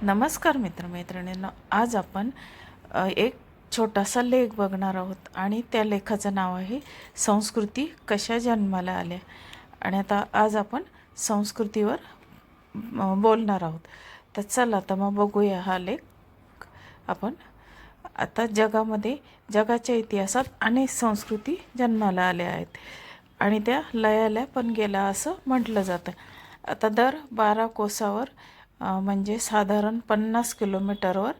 नमस्कार मित्रमैत्रिणींनो, आज आपण एक छोटासा लेख बघणार आहोत आणि त्या लेखाचं नाव आहे संस्कृती कशा जन्माला आल्या. आणि आता आज आपण संस्कृतीवर बोलणार आहोत. तर चला तर मग बघूया हा लेख आपण. आता जगाच्या इतिहासात अनेक संस्कृती जन्माला आल्या आहेत आणि त्या लयाला पण गेला असं म्हटलं जातं. आता दर 12 कोसावर म्हणजे साधारण 50 किलोमीटरवर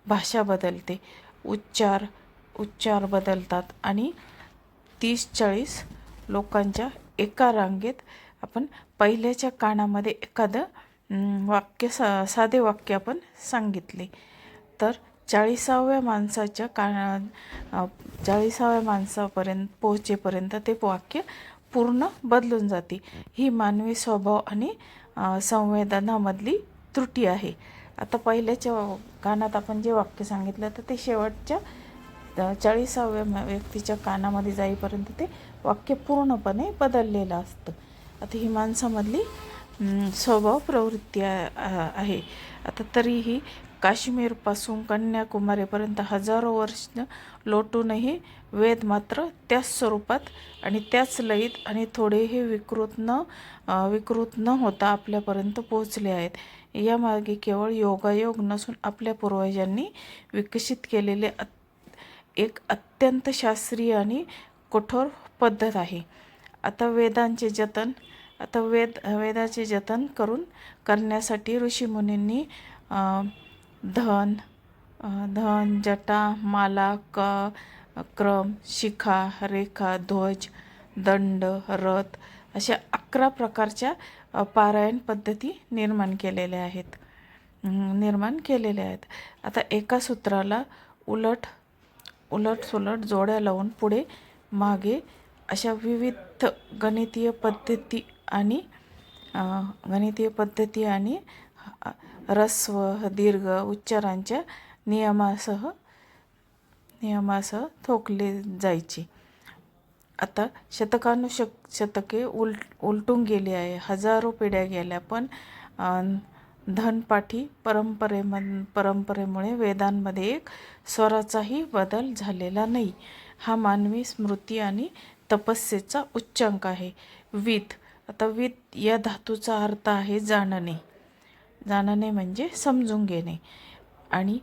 भाषा बदलते, उच्चार बदलतात आणि 30-40 लोकांच्या एका रांगेत आपण पहिल्याच्या कानामध्ये एखादं साधे वाक्य आपण सांगितले तर 40व्या माणसापर्यंत पोहोचेपर्यंत ते वाक्य पूर्ण बदलून जाते. ही मानवी स्वभाव आणि संवेदनामधली त्रुटी आहे. आता पहिल्याच्या कानात आपण जे वाक्य सांगितलं तर ते शेवटच्या 40व्या व्यक्तीच्या कानामध्ये जाईपर्यंत ते वाक्य पूर्णपणे बदललेलं असतं. आता ही माणसामधली स्वभाव प्रवृत्ती आहे. आता तरीही काश्मीरपासून कन्याकुमारीपर्यंत हजारो वर्ष लोटूनही वेद मात्र त्याच स्वरूपात आणि त्याच लयीत आणि थोडेही विकृत न होता आपल्यापर्यंत पोहोचले आहेत. यामागे केवळ योगायोग नसून आपल्या पूर्वजांनी विकसित केलेले एक अत्यंत शास्त्रीय आणि कठोर पद्धत आहे. आता वेदाचे जतन करण्यासाठी ऋषीमुनींनी धन, जटा, माला, क्रम, शिखा, रेखा, ध्वज, दंड, रथ अशा 11 प्रकारच्या पारायण पद्धती निर्माण केलेल्या आहेत. आता एका सूत्राला उलट सुलट जोड्या लावून पुढे मागे अशा विविध गणितीय पद्धती आणि ह्रस्व दीर्घ उच्चारांच्या नियमासह थोकले जायचे. आता शतके उलटून गेली आहे, हजारो पिढ्या गेल्या, पण धनपाठी परंपरेमुळे वेदांमध्ये एक स्वराचाही बदल झालेला नाही. हा मानवी स्मृती आणि तपस्येचा उच्चांक आहे. आता वित या धातूचा अर्थ आहे जाणणे म्हणजे समजून घेणे आणि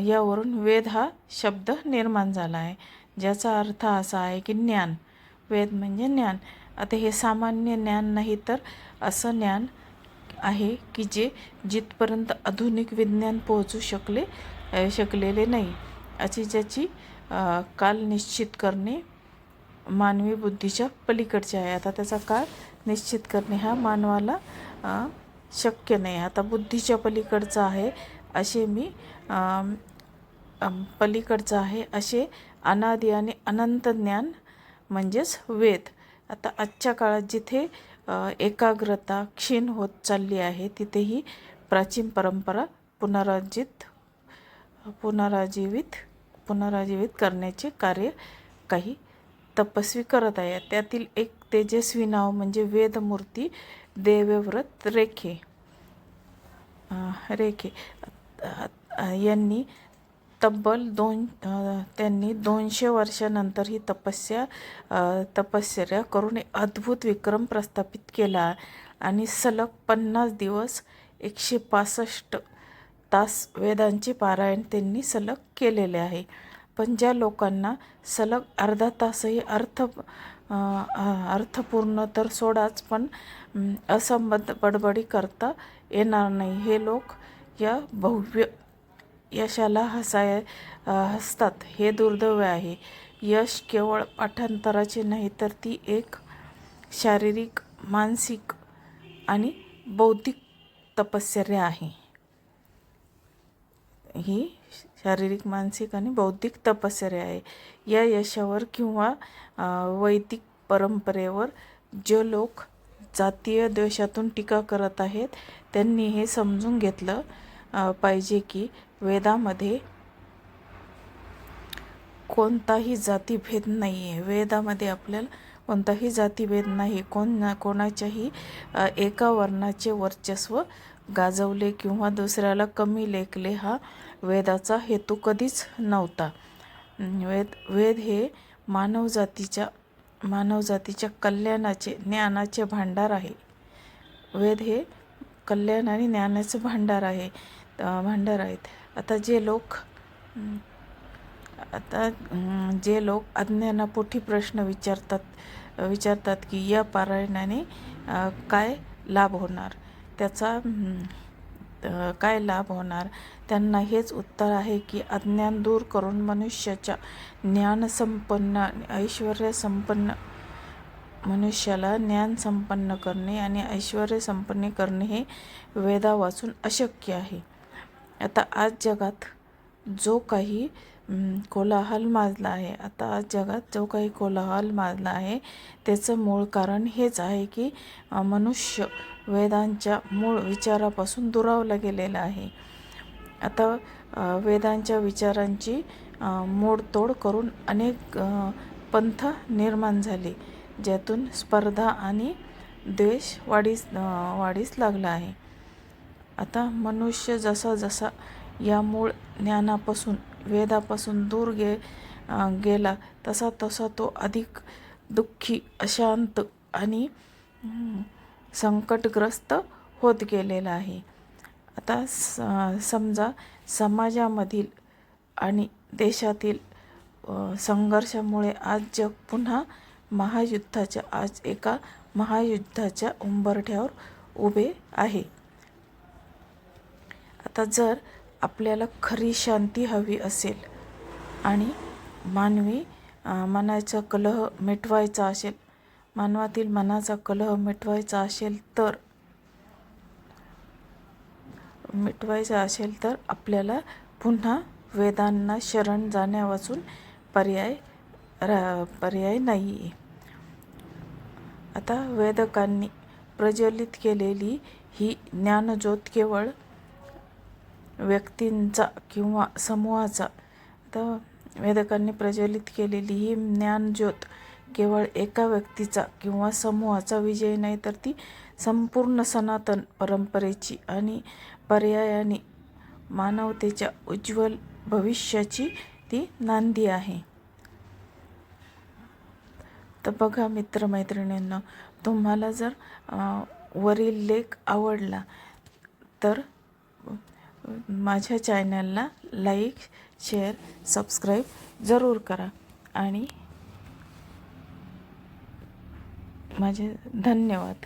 यावरून वेद हा शब्द निर्माण झाला आहे, ज्याचा अर्थ असा आहे की ज्ञान. वेद म्हणजे ज्ञान. आता हे सामान्य ज्ञान नाही तर असं ज्ञान आहे की जे जिथपर्यंत आधुनिक विज्ञान पोहोचू शकलेले नाही अशी ज्याची काल निश्चित करणे मानवी बुद्धीच्या पलीकडचे आहे. आता त्याचा काळ निश्चित करणे हा मानवाला शक्य नाही. आता बुद्धीच्या पलीकडचा आहे असे अनादि आणि अनंत ज्ञान म्हणजेच वेद. आता आजच्या काळात जिथे एकाग्रता क्षीण होत चालली आहे तिथेही प्राचीन परंपरा पुनराजीवित करण्याचे कार्य काही तपस्वी करत आहे. त्यातील एक तेजस्वी नाव म्हणजे वेदमूर्ती देवव्रत रेखे यांनी तब्बल 200 वर्षानंतर ही तपश्चर्या करून एक अद्भुत विक्रम प्रस्थापित केला आणि सलग 50 दिवस 165 तास वेदांचे पारायण त्यांनी सलग केलेले आहे. पण ज्या लोकांना सलग अर्धा तासही अर्थपूर्ण तर सोडाच पण असंबद्ध बडबडी करता येणार नाही, हे लोक या भव्य यशाला हसतात. हे दुर्दैव आहे. यश केवळ पाठांतराचे नाही तर ती एक शारीरिक, मानसिक आणि बौद्धिक तपश्चर्या आहे. ही शारीरिक, मानसिक आणि बौद्धिक तपश्चर्या आहे. या यशावर किंवा वैदिक परंपरेवर जे लोक जातीय द्वेषातून टीका करत आहेत त्यांनी हे समजून घेतलं पाहिजे की वेदामध्ये कोणताही जातीभेद नाही आहे. वेदामध्ये आपल्याला कोणताही जातीभेद नाही. कोणाच्याही एका वर्णाचे वर्चस्व गाजवले किंवा दुसऱ्याला कमी लेखले हा वेदाचा हेतू कधीच नव्हता. वेद हे मानवजातीच्या कल्याणाचे ज्ञानाचे भांडार आहे. वेद हे कल्याण आणि ज्ञानाचे भांडार आहेत. आता जे लोक अज्ञानापोटी प्रश्न विचारतात की या पारायणाने काय लाभ होणार, त्याचा काय लाभ होणार, त्यांना हेच उत्तर आहे की अज्ञान दूर करून मनुष्याच्या ज्ञानसंपन्न ऐश्वर्यसंपन्न मनुष्याला ज्ञान संपन्न करणे आणि ऐश्वर्य संपन्न करणे हे वेदा वाचून अशक्य आहे. आता आज जगात जो काही कोलाहल माजला आहे त्याचं मूळ कारण हेच आहे की मनुष्य वेदांच्या मूळ विचारापासून दुरावला गेलेला आहे. आता वेदांच्या विचारांची मोडतोड करून अनेक पंथ निर्माण झाले, ज्यातून स्पर्धा आणि द्वेष वाढीस लागला आहे. आता मनुष्य जसा या मूळ ज्ञानापासून वेदापासून दूर गेला तसा तो अधिक दुःखी, अशांत आणि संकटग्रस्त होत गेलेला आहे. आता समजा समाजामधील आणि देशातील संघर्षामुळे आज जग पुन्हा एका महायुद्धाच्या उंबरठ्यावर उभे आहे. आता जर आपल्याला खरी शांती हवी असेल आणि मानवातील मनाचा कलह मिटवायचा असेल तर आपल्याला पुन्हा वेदांना शरण जाण्यावाचून पर्याय नाही. आता वेदकांनी प्रज्वलित केलेली ही ज्ञानज्योत केवळ व्यक्तींचा किंवा समूहाचा केवळ एका व्यक्तीचा किंवा समूहाचा विजय नाही, तर ती संपूर्ण सनातन परंपरेची आणि पर्यायाने मानवतेच्या उज्ज्वल भविष्याची ती नांदी आहे. तर बघा मित्रमैत्रिणींनो, तुम्हाला जर वरील लेख आवडला तर माझ्या चॅनलला लाईक, शेअर, सबस्क्राईब जरूर करा आणि माझे धन्यवाद.